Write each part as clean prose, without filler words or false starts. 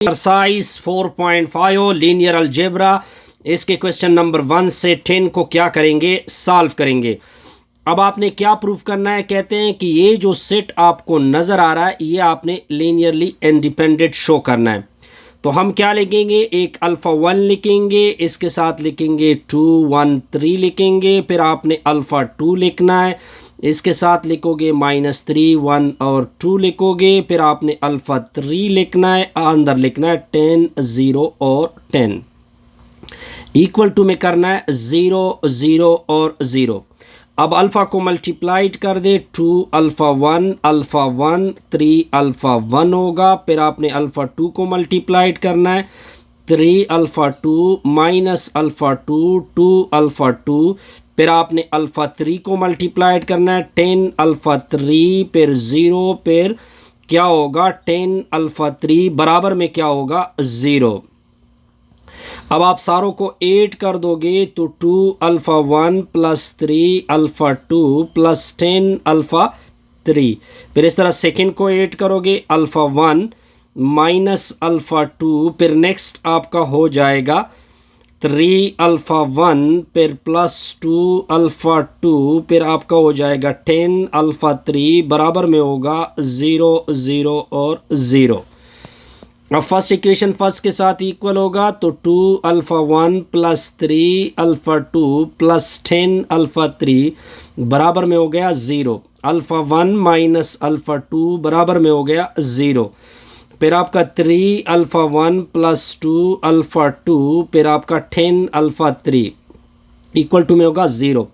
Exercise 4.5 linear algebra. इसके question number 1 से 10 को क्या करेंगे, सॉल्व करेंगे। अब आपने क्या प्रूफ करना है, कहते हैं कि ये जो सेट आपको नज़र आ रहा है ये आपने लीनियरली इंडिपेंडेंट शो करना है। तो हम क्या लिखेंगे, एक अल्फ़ा 1 लिखेंगे, इसके साथ लिखेंगे 2 1 3 लिखेंगे, फिर आपने अल्फ़ा 2 लिखना है, इसके साथ लिखोगे -3 1 और 2 लिखोगे, फिर आपने अल्फ़ा 3 लिखना है, अंदर लिखना है 10 0 और 10, इक्वल टू में करना है 0 0 और 0। अब अल्फ़ा को मल्टीप्लाइड कर दे, 2 अल्फ़ा 1 3 अल्फ़ा 1 होगा, फिर आपने अल्फ़ा 2 को मल्टीप्लाइड करना है, 3 अल्फ़ा 2 माइनस अल्फ़ा 2 2 अल्फ़ा 2, फिर आपने अल्फ़ा 3 को मल्टीप्लाइड करना है, 10 अल्फ़ा 3 फिर 0, फिर क्या होगा 10 अल्फ़ा 3 बराबर में क्या होगा 0। अब आप सारों को 8 कर दोगे तो 2 alpha 1 plus 3 alpha 2 plus 10 alpha 3, फिर इस तरह सेकंड को 8 करोगे, अल्फ़ा 1 माइनस अल्फ़ा 2, फिर नेक्स्ट आपका हो जाएगा 3 अल्फ़ा 1 फिर प्लस 2 अल्फ़ा 2, फिर आपका हो जाएगा 10 अल्फ़ा 3 बराबर में होगा 0 0 और 0। अब फर्स्ट इक्वेशन फर्स्ट के साथ इक्वल होगा तो 2 alpha 1 plus 3 alpha 2 plus 10 alpha 3 बराबर में हो गया 0। अल्फ़ा 1 माइनस अल्फ़ा 2 बराबर में हो गया 0। फिर आपका 3 अल्फ़ा 1 प्लस 2 अल्फ़ा 2 फिर आपका 10 अल्फ़ा 3 इक्वल टू में होगा 0।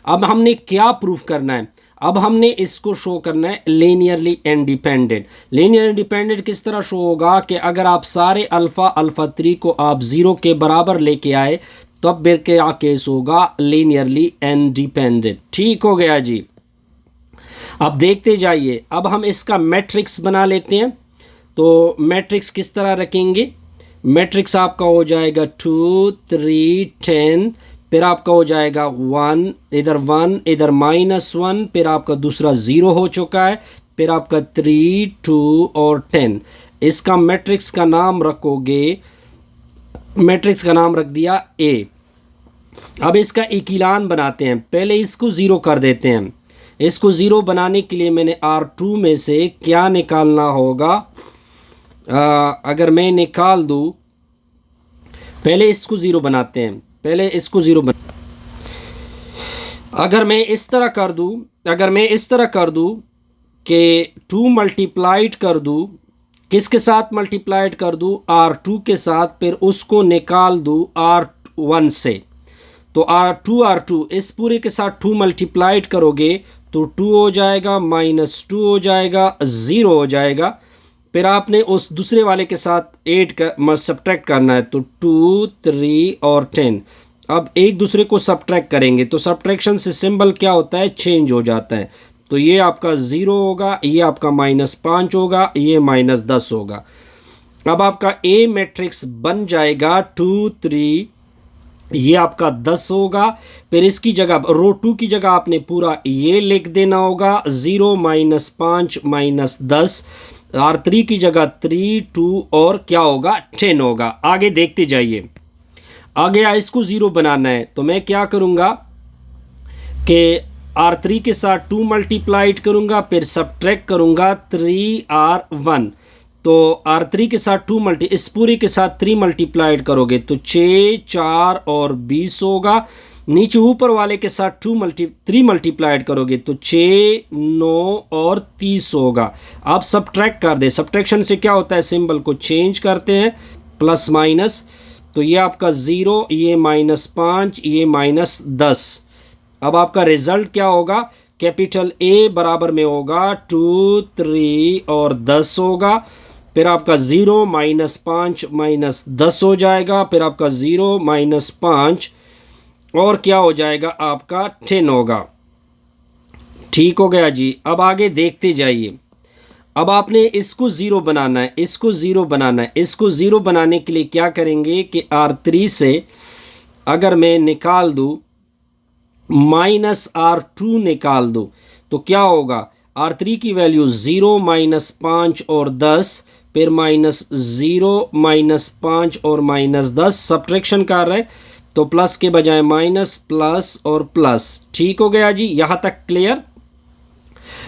अब हमने क्या प्रूफ करना है, अब हमने इसको शो करना है लीनियरली इंडिपेंडेंट। लीनियर इंडिपेंडेंट किस तरह शो होगा कि अगर आप सारे अल्फ़ा 3 को आप 0 के बराबर लेके आए तब फिर क्या केस होगा, लीनियरली इंडिपेंडेंट। ठीक हो गया जी। अब देखते जाइए, अब हम इसका मैट्रिक्स बना लेते हैं। तो मैट्रिक्स किस तरह रखेंगे, मैट्रिक्स आपका हो जाएगा 2 3 10, फिर आपका हो जाएगा 1 इधर -1, फिर आपका दूसरा 0 हो चुका है, फिर आपका 3 2 और 10। इसका मैट्रिक्स का नाम रखोगे, मैट्रिक्स का नाम रख दिया A। अब इसका इकिलान बनाते हैं, पहले इसको 0 कर देते हैं। इसको 0 बनाने के लिए मैंने R2 में से क्या निकालना होगा, अगर मैं निकाल दूँ, पहले इसको 0 बनाते हैं, पहले इसको 0 बना, अगर मैं इस तरह कर दूँ कि 2 मल्टीप्लाइड कर दूँ, किसके साथ मल्टीप्लाइड कर दूँ, R2 के साथ, फिर उसको निकाल दूँ R1 से, तो R2 इस पूरे के साथ 2 मल्टीप्लाइड करोगे तो 2 हो जाएगा, -2 हो जाएगा, 0 हो जाएगा, फिर आपने उस दूसरे वाले के साथ 8 का सब्ट्रैक्ट करना है, तो 2 3 और 10। अब एक दूसरे को सब्ट्रैक्ट करेंगे तो सब्ट्रैक्शन से सिंबल क्या होता है, चेंज हो जाता है। तो ये आपका 0 होगा, ये आपका -5 होगा, ये -10 होगा। अब आपका ए मैट्रिक्स बन जाएगा 2 3, ये आपका 10 होगा, फिर इसकी जगह रो 2 की जगह आपने पूरा ये लिख देना होगा, 0 -5 -10, R3 की जगह 3 2 और क्या होगा 10 होगा। आगे देखते जाइए, आगे इसको 0 बनाना है तो मैं क्या करूँगा कि R3 के साथ 2 मल्टीप्लाइड करूँगा, फिर सब्ट्रैक्ट करूँगा 3R1, तो R3 के साथ 2 इस पूरी के साथ 3 मल्टीप्लाइड करोगे तो 6 4 और 20 होगा, नीचे ऊपर वाले के साथ 3 मल्टीप्लाइड करोगे तो 6 9 और 30 होगा। अब सब्ट्रैक्ट कर दे, सब्ट्रैक्शन से क्या होता है, सिंबल को चेंज करते हैं, प्लस माइनस, तो ये आपका 0, ये -5, ये -10। अब आपका रिजल्ट क्या होगा, कैपिटल A बराबर में होगा 2 3 और 10 होगा, फिर आपका 0 -5 -10 हो जाएगा, फिर आपका 0 -5 और क्या हो जाएगा, आपका 10 होगा। ठीक हो गया जी। अब आगे देखते जाइए, अब आपने इसको 0 बनाना है, इसको 0 बनाना है। इसको 0 बनाने के लिए क्या करेंगे कि R3 से अगर मैं निकाल दूँ -R2 निकाल दूँ तो क्या होगा, R3 की वैल्यू 0 -5 और 10, फिर -0 -5 और -10 सब्ट्रैक्शन कर रहे हैं, तो प्लस के बजाय माइनस, प्लस और प्लस। ठीक हो गया जी, यहाँ तक क्लियर।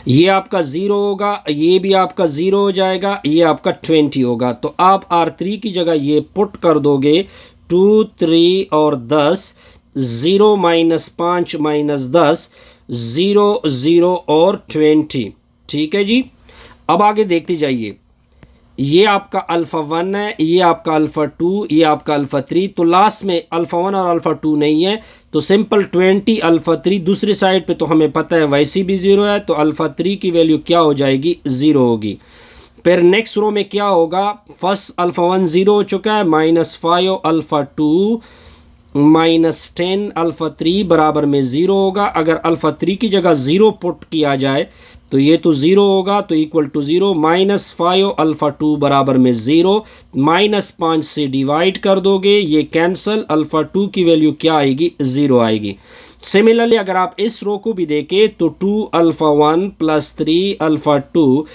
ये आपका 0 होगा, ये भी आपका 0 हो जाएगा, ये आपका 20 होगा। तो आप R3 की जगह ये पुट कर दोगे 2, 3 और 10, 0 -5 -10, 0 0 और 20। ठीक है जी, अब आगे देखते जाइए। ये आपका अल्फ़ा 1 है, ये आपका अल्फ़ा 2, ये आपका अल्फ़ा 3। तो लास्ट में अल्फ़ा 1 और अल्फ़ा 2 नहीं है, तो सिंपल 20 अल्फ़ा 3। दूसरी साइड पे तो हमें पता है वैसी भी 0 है, तो अल्फ़ा 3 की वैल्यू क्या हो जाएगी, 0 होगी। फिर नेक्स्ट रो में क्या होगा, फर्स्ट अल्फ़ा 1 0 हो चुका है, -5 अल्फ़ा 2 -10 अल्फ़ा 3 बराबर में 0 होगा। अगर अल्फ़ा 3 की जगह 0 पुट किया जाए तो ये तो 0 होगा, तो इक्वल टू 0, -5 अल्फ़ा 2 बराबर में 0, -5 से डिवाइड कर दोगे, ये कैंसल, अल्फ़ा 2 की वैल्यू क्या आएगी, 0 आएगी। सिमिलरली अगर आप इस रो को भी देखें तो 2 अल्फ़ा 1 + 3 अल्फ़ा 2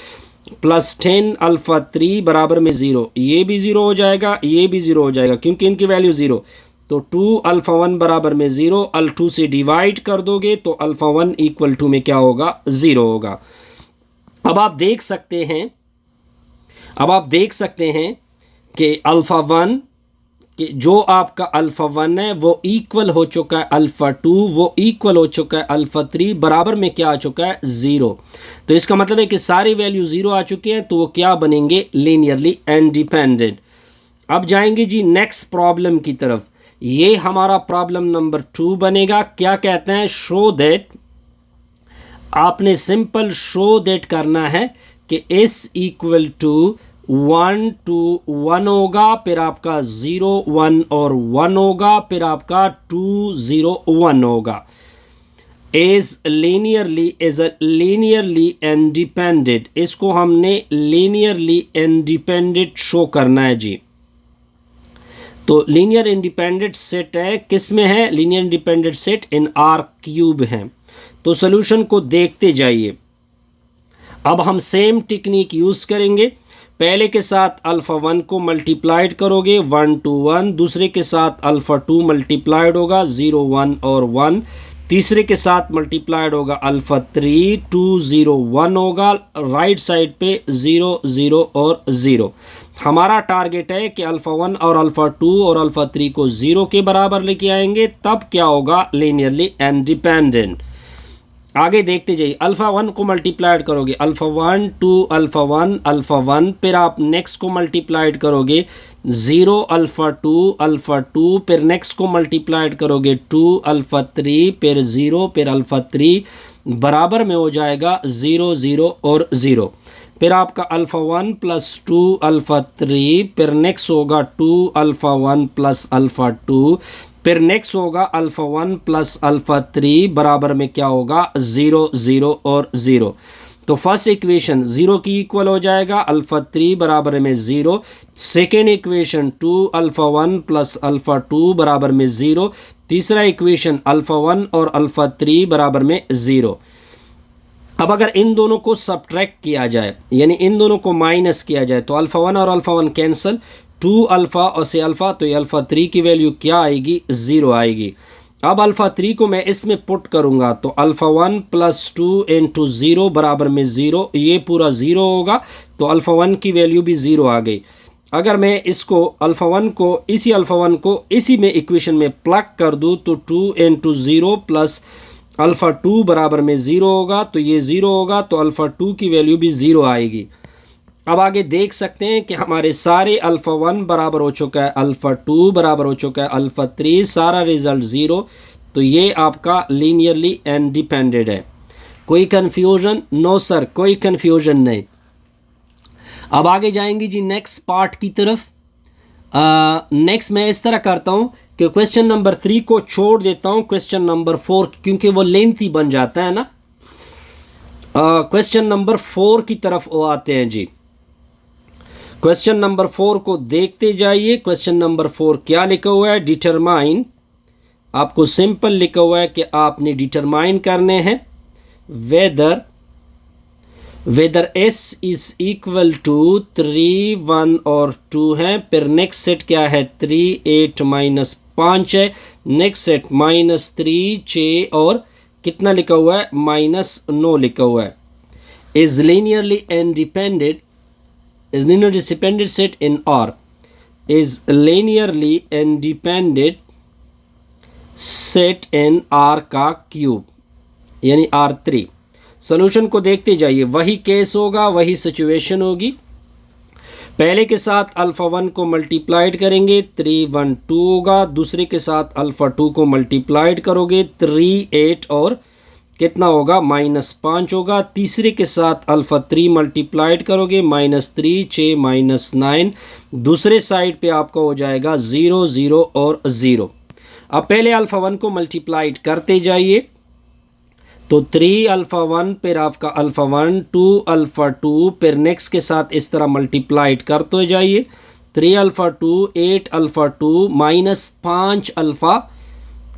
+ 10 अल्फ़ा 3 बराबर में 0, ये भी 0 हो जाएगा, ये भी 0 हो जाएगा, क्योंकि इनकी वैल्यू 0। तो 2 अल्फ़ा 1 बराबर में 0, अल 2 से डिवाइड कर दोगे तो अल्फ़ा 1 इक्वल टू में क्या होगा, 0 होगा। अब आप देख सकते हैं कि अल्फ़ा 1 कि जो आपका अल्फ़ा 1 है वो इक्वल हो चुका है अल्फ़ा 2, वो इक्वल हो चुका है अल्फ़ा 3, बराबर में क्या आ चुका है, 0। तो इसका मतलब है कि सारी वैल्यू 0 आ चुकी हैं, तो वो क्या बनेंगे, लीनियरली इंडिपेंडेंट। अब जाएंगे जी नेक्स्ट प्रॉब्लम की तरफ। ये हमारा प्रॉब्लम नंबर 2 बनेगा। क्या कहते हैं, शो दैट, आपने सिंपल शो दैट करना है कि S इक्वल टू 1 to 1 होगा, फिर आपका 0 1 और 1 होगा, फिर आपका 2 0 1 होगा। एज लीनियरली इंडिपेंडेंट, इसको हमने लीनियरली इंडिपेंडेंट शो करना है जी। तो लीनियर इंडिपेंडेंट सेट है, किस में है, लीनियर इंडिपेंडेंट सेट इन R³ है। तो सॉल्यूशन को देखते जाइए। अब हम सेम टेक्निक यूज़ करेंगे। पहले के साथ अल्फ़ा 1 को मल्टीप्लाइड करोगे 1 to 1, दूसरे के साथ अल्फ़ा 2 मल्टीप्लाइड होगा 0 1 और 1, तीसरे के साथ मल्टीप्लाइड होगा अल्फ़ा 3 2 0 1 होगा, राइट साइड पे 0 0 और 0। हमारा टारगेट है कि अल्फ़ा 1 और अल्फ़ा 2 और अल्फ़ा 3 को 0 के बराबर लेके आएंगे, तब क्या होगा, लीनियरली इंडिपेंडेंट। आगे देखते जाइए। अल्फ़ा 1 को मल्टीप्लाइड करोगे अल्फ़ा 1 2 अल्फ़ा 1 अल्फ़ा 1, फिर आप नेक्स्ट को मल्टीप्लाइड करोगे 0 अल्फ़ा 2 अल्फ़ा 2, फिर नेक्स्ट को मल्टीप्लाइड करोगे 2 अल्फ़ा 3, फिर 0, फिर अल्फ़ा 3 बराबर में हो जाएगा 0 0 और 0। फिर आपका अल्फ़ा 1 + 2 अल्फ़ा 3, फिर नेक्स्ट होगा 2 अल्फ़ा 1 + अल्फ़ा 2, फिर नेक्स्ट होगा अल्फ़ा 1 + अल्फ़ा 3 बराबर में क्या होगा, 0 0 और 0। तो फर्स्ट इक्वेशन 0 की इक्वल हो जाएगा, अल्फ़ा 3 बराबर में 0। सेकेंड इक्वेशन 2 अल्फ़ा 1 + अल्फ़ा 2 बराबर में 0। तीसरा इक्वेशन अल्फ़ा 1 और अल्फ़ा 3 बराबर में 0। अब अगर इन दोनों को सब्ट्रैक्ट किया जाए, यानी इन दोनों को माइनस किया जाए, तो अल्फ़ा 1 और अल्फ़ा 1 कैंसिल, 2 अल्फ़ा और से अल्फ़ा, तो ये अल्फ़ा 3 की वैल्यू क्या आएगी, 0 आएगी। अब अल्फ़ा 3 को मैं इसमें पुट करूंगा तो अल्फ़ा 1 + 2 × 0 बराबर में 0, ये पूरा 0 होगा, तो अल्फ़ा 1 की वैल्यू भी 0 आ गई। अगर मैं इसको अल्फ़ा 1 को इसी में इक्वेशन में प्लग कर दूँ तो 2 × 0 + अल्फ़ा 2 बराबर में 0 होगा, तो ये 0 होगा, तो अल्फ़ा 2 की वैल्यू भी 0 आएगी। अब आगे देख सकते हैं कि हमारे सारे अल्फ़ा 1 बराबर हो चुका है, अल्फ़ा 2 बराबर हो चुका है, अल्फ़ा 3, सारा रिजल्ट 0। तो ये आपका लीनियरली इंडिपेंडेंट है। कोई कन्फ्यूजन? नो सर, कोई कन्फ्यूजन नहीं। अब आगे जाएंगे जी नेक्स्ट पार्ट की तरफ। नेक्स्ट मैं इस तरह करता हूँ कि क्वेश्चन नंबर 3 को छोड़ देता हूँ क्वेश्चन नंबर 4, क्योंकि वो लेंथी बन जाता है ना। क्वेश्चन नंबर 4 की तरफ वो आते हैं जी। क्वेश्चन नंबर 4 को देखते जाइए। क्वेश्चन नंबर 4 क्या लिखा हुआ है, डिटरमाइन। आपको सिंपल लिखा हुआ है कि आपने डिटरमाइन करने हैं whether whether S is equal to 3 1 और 2 है। फिर नेक्स्ट सेट क्या है, 3 8 माइनस 5 है। नेक्स्ट सेट माइनस 3 6 और कितना लिखा हुआ है, माइनस 9 लिखा हुआ है। Is linearly independent, is linearly dependent set in are, is linearly independent set in are का क्यूब यानी R3। सॉल्यूशन को देखते जाइए, वही केस होगा, वही सिचुएशन होगी। पहले के साथ अल्फ़ा 1 को मल्टीप्लाइड करेंगे 3 1 2 होगा। दूसरे के साथ अल्फ़ा 2 को मल्टीप्लाइड करोगे 3 8 और कितना होगा, माइनस 5 होगा। तीसरे के साथ अल्फ़ा 3 मल्टीप्लाइड करोगे माइनस 3 6 माइनस 9। दूसरे साइड पे आपका हो जाएगा 0 0 और 0। अब पहले अल्फ़ा 1 को मल्टीप्लाइड करते जाइए, तो 3 अल्फ़ा 1 फिर आपका अल्फ़ा 1 2 अल्फ़ा 2 फिर नेक्स्ट के साथ इस तरह मल्टीप्लाइड करते जाइए। 3 अल्फ़ा 2 8 अल्फ़ा 2 माइनस 5 अल्फ़ा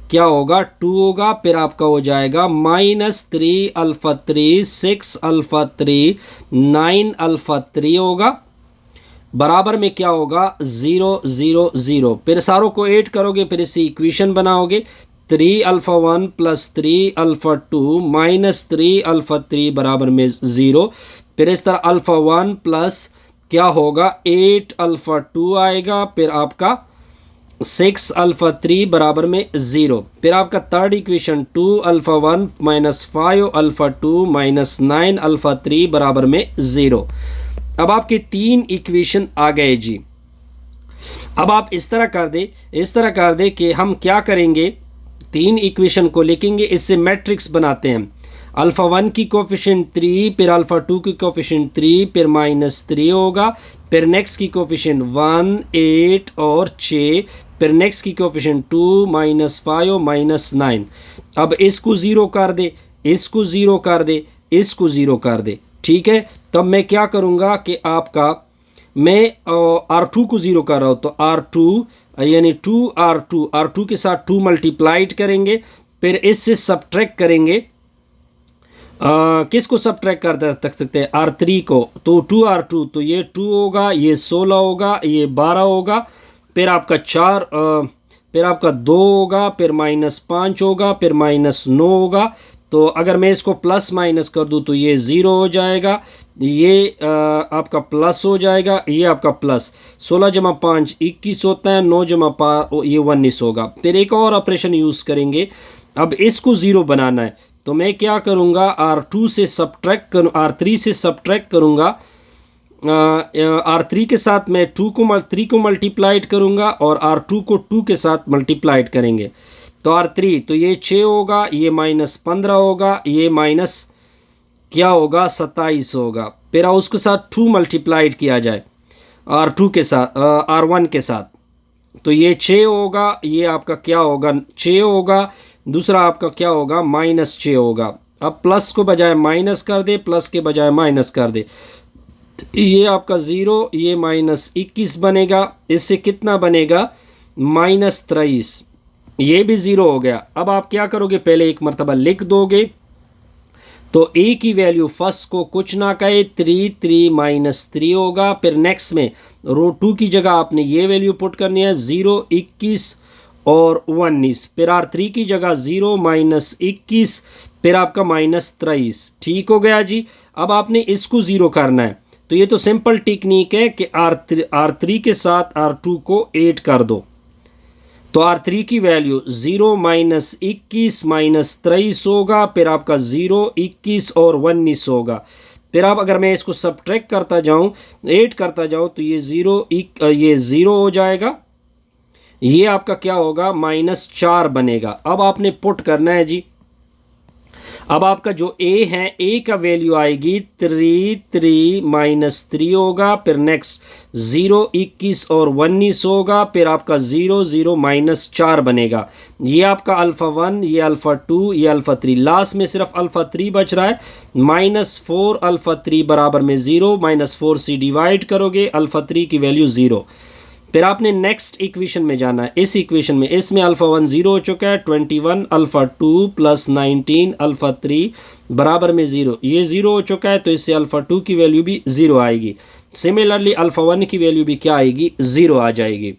क्या होगा, 2 होगा। फिर आपका हो जाएगा माइनस 3 अल्फ़ा 3 6 अल्फ़ा 3 9 अल्फ़ा 3 होगा। बराबर में क्या होगा, 0 0 0। फिर सारों को ऐड करोगे, फिर इससे इक्वेशन बनाओगे। 3 alpha 1 plus 3 alpha 2 minus 3 alpha 3 बराबर में 0। फिर इस तरह अल्फ़ा 1 प्लस क्या होगा, 8 अल्फ़ा 2 आएगा। फिर आपका 6 अल्फ़ा 3 बराबर में 0। फिर आपका third equation 2 alpha 1 minus 5 alpha 2 minus 9 alpha 3 बराबर में 0। अब आपके 3 इक्वेशन आ गए जी। अब आप इस तरह कर दे कि हम क्या करेंगे, 3 इक्वेशन को लिखेंगे, इससे मैट्रिक्स बनाते हैं। अल्फ़ा 1 की कोफिशिएंट 3, फिर अल्फ़ा 2 की कोफिशिएंट 3, फिर माइनस 3 होगा। फिर नेक्स्ट की कोफिशिएंट 1 8 और 6, फिर नेक्स्ट की कोफिशिएंट 2 माइनस 5 माइनस 9। अब इसको ज़ीरो कर दे, इसको ज़ीरो कर दे, इसको ज़ीरो कर दे, ठीक है। तब मैं क्या करूँगा कि आपका मैं R2 को ज़ीरो कर रहा हूँ, तो R2 यानी 2R2 के साथ 2 मल्टीप्लाइड करेंगे। फिर इससे सब्ट्रैक्ट करेंगे, किसको सब्ट्रैक्ट कर सकते हैं, R3 को। तो 2R2 तो ये 2 होगा, ये 16 होगा, ये 12 होगा। फिर आपका 4 फिर आपका 2 होगा, फिर माइनस 5 होगा, फिर माइनस 9 होगा। तो अगर मैं इसको प्लस माइनस कर दूं तो ये 0 हो जाएगा, ये आपका प्लस हो जाएगा, ये आपका प्लस। 16 जमा 5 21 होता है, 9 जमा 5 ये 19 होगा। फिर एक और ऑपरेशन यूज़ करेंगे। अब इसको ज़ीरो बनाना है, तो मैं क्या करूँगा, R2 से सब्ट्रैक्ट करूँ, R3 से सब्ट्रैक्ट करूँगा। R3 के साथ मैं 3 को मल्टीप्लाइड करूँगा और R2 को 2 के साथ मल्टीप्लाइड करेंगे। तो R3 तो ये 6 होगा, ये माइनस 15 होगा, ये माइनस क्या होगा, 27 होगा। फिर उसके साथ 2 मल्टीप्लाइड किया जाए R2 के साथ, R1 के साथ, तो ये 6 होगा, ये आपका क्या होगा, 6 होगा। दूसरा आपका क्या होगा, माइनस 6 होगा। अब प्लस को बजाय माइनस कर दे, प्लस के बजाय माइनस कर दे, ये आपका 0, ये माइनस 21 बनेगा। इससे कितना बनेगा, माइनस 23, ये भी 0 हो गया। अब आप क्या करोगे, पहले एक मरतबा लिख दोगे, तो a की वैल्यू फर्स्ट को कुछ ना कहे 3 3 माइनस 3 होगा। फिर नेक्स्ट में रो 2 की जगह आपने ये वैल्यू पुट करनी है, 0 21 और 19। फिर R3 की जगह 0 माइनस 21, फिर आपका माइनस 23। ठीक हो गया जी। अब आपने इसको ज़ीरो करना है, तो ये तो सिंपल टेक्निक है कि R3 के साथ R2 को ऐड कर दो। तो R3 की वैल्यू 0 माइनस 21 माइनस 23 होगा। फिर आपका 0 21 और 19 होगा। फिर आप अगर मैं इसको सब्ट्रैक्ट करता जाऊं, ऐड करता जाऊं, तो ये 0 हो जाएगा। ये आपका क्या होगा, माइनस 4 बनेगा। अब आपने पुट करना है जी। अब आपका जो a है, a का वैल्यू आएगी 3 3 माइनस 3 होगा। फिर नेक्स्ट 0 21 और 19 होगा। फिर आपका 0 0 माइनस 4 बनेगा। ये आपका अल्फ़ा 1, ये अल्फ़ा 2, ये अल्फ़ा 3। लास्ट में सिर्फ अल्फ़ा 3 बच रहा है। माइनस 4 अल्फ़ा 3 बराबर में 0, माइनस 4 से डिवाइड करोगे, अल्फ़ा 3 की वैल्यू 0। फिर आपने नेक्स्ट इक्वेशन में जाना है। इस इक्वेशन में, इसमें अल्फ़ा 1 0 हो चुका है, 21 अल्फ़ा 2 प्लस 19 अल्फ़ा 3 बराबर में 0, ये 0 हो चुका है तो इससे अल्फ़ा 2 की वैल्यू भी 0 आएगी। सिमिलरली अल्फ़ा 1 की वैल्यू भी क्या आएगी, 0 आ जाएगी।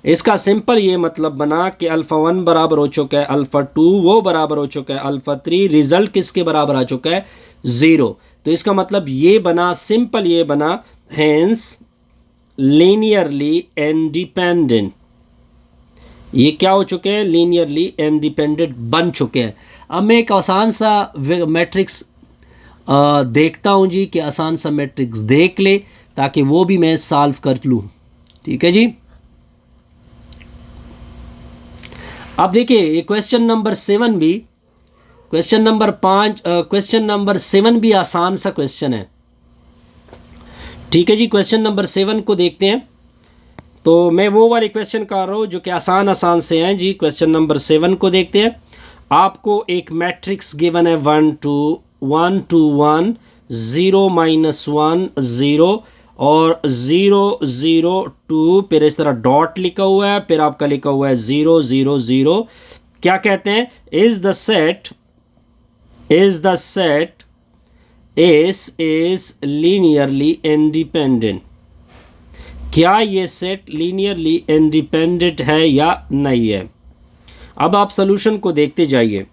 इसका सिंपल ये मतलब बना कि अल्फ़ा 1 बराबर हो चुका है अल्फ़ा 2, वो बराबर हो चुका है अल्फ़ा 3, रिजल्ट किसके बराबर आ चुका है, 0। तो इसका मतलब ये बना, सिंपल ये बना, हेंस लीनियरली इंडिपेंडेंट। ये क्या हो चुके हैं, लीनियरली इंडिपेंडेंट बन चुके हैं। अब मैं एक आसान सा मैट्रिक्स देखता हूँ जी, कि आसान सा मैट्रिक्स देख ले ताकि वो भी मैं सॉल्व कर लूँ। ठीक है जी। अब देखिए ये क्वेश्चन नंबर 7 भी, क्वेश्चन नंबर 5, क्वेश्चन नंबर 7 भी आसान सा क्वेश्चन है। ठीक है जी, क्वेश्चन नंबर 7 को देखते हैं। तो मैं वो वाले क्वेश्चन कर रहा हूँ जो कि आसान आसान से हैं जी। क्वेश्चन नंबर 7 को देखते हैं। आपको एक मैट्रिक्स गिवन है 1 2 1 2 1 0 -1 0 और 0 0 2, फिर इस तरह डॉट लिखा हुआ है, फिर आपका लिखा हुआ है 0 0 0। क्या कहते हैं, is the set is linearly independent. क्या ये सेट लीनियरली इंडिपेंडेंट है या नहीं है। अब आप सॉल्यूशन को देखते जाइए।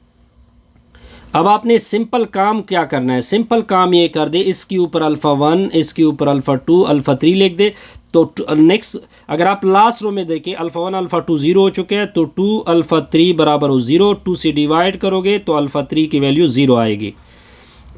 अब आपने सिंपल काम क्या करना है, सिंपल काम ये कर दे, इसके ऊपर अल्फ़ा 1, इसके ऊपर अल्फ़ा 2, अल्फ़ा 3 लिख दे। तो नेक्स्ट अगर आप लास्ट रो में देखें, अल्फ़ा 1 अल्फ़ा 2 0 हो चुके हैं, तो 2 अल्फ़ा 3 बराबर हो 0, 2 से डिवाइड करोगे तो अल्फ़ा 3 की वैल्यू 0 आएगी।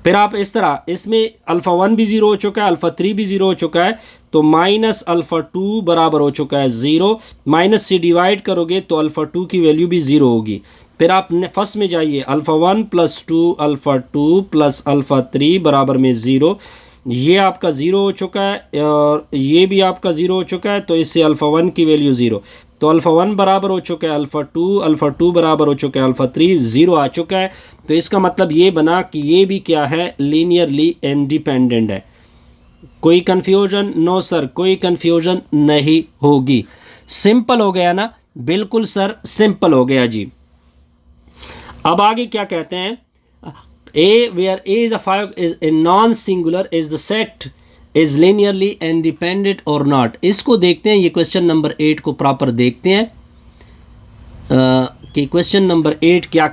फिर आप इस तरह, इसमें अल्फ़ा 1 भी 0 हो चुका है, अल्फ़ा 3 भी 0 हो चुका है, तो माइनस अल्फ़ा 2 बराबर हो चुका है 0, माइनस से डिवाइड करोगे तो अल्फ़ा 2 की वैल्यू भी 0 होगी। फिर आप फर्स्ट में जाइए, अल्फ़ा 1 + 2 अल्फ़ा 2 + अल्फ़ा 3 बराबर में 0, ये आपका 0 हो चुका है और ये भी आपका 0 हो चुका है, तो इससे अल्फ़ा 1 की वैल्यू 0, तो अल्फ़ा 1 बराबर हो चुका है अल्फ़ा 2 बराबर हो चुका है अल्फ़ा 3, 0 आ चुका है। तो इसका मतलब ये बना कि ये भी क्या है, लीनियरली इंडिपेंडेंट है। कोई कन्फ्यूजन, नो सर, कोई कन्फ्यूजन नहीं होगी। सिंपल हो गया ना, बिल्कुल सर सिंपल हो गया जी। अब आगे क्या कहते हैं, A where A is a 5 is A non singular is the set is linearly independent और नॉट। इसको देखते हैं, ये क्वेश्चन नंबर 8 को प्रॉपर देखते हैं कि क्वेश्चन नंबर 8 क्या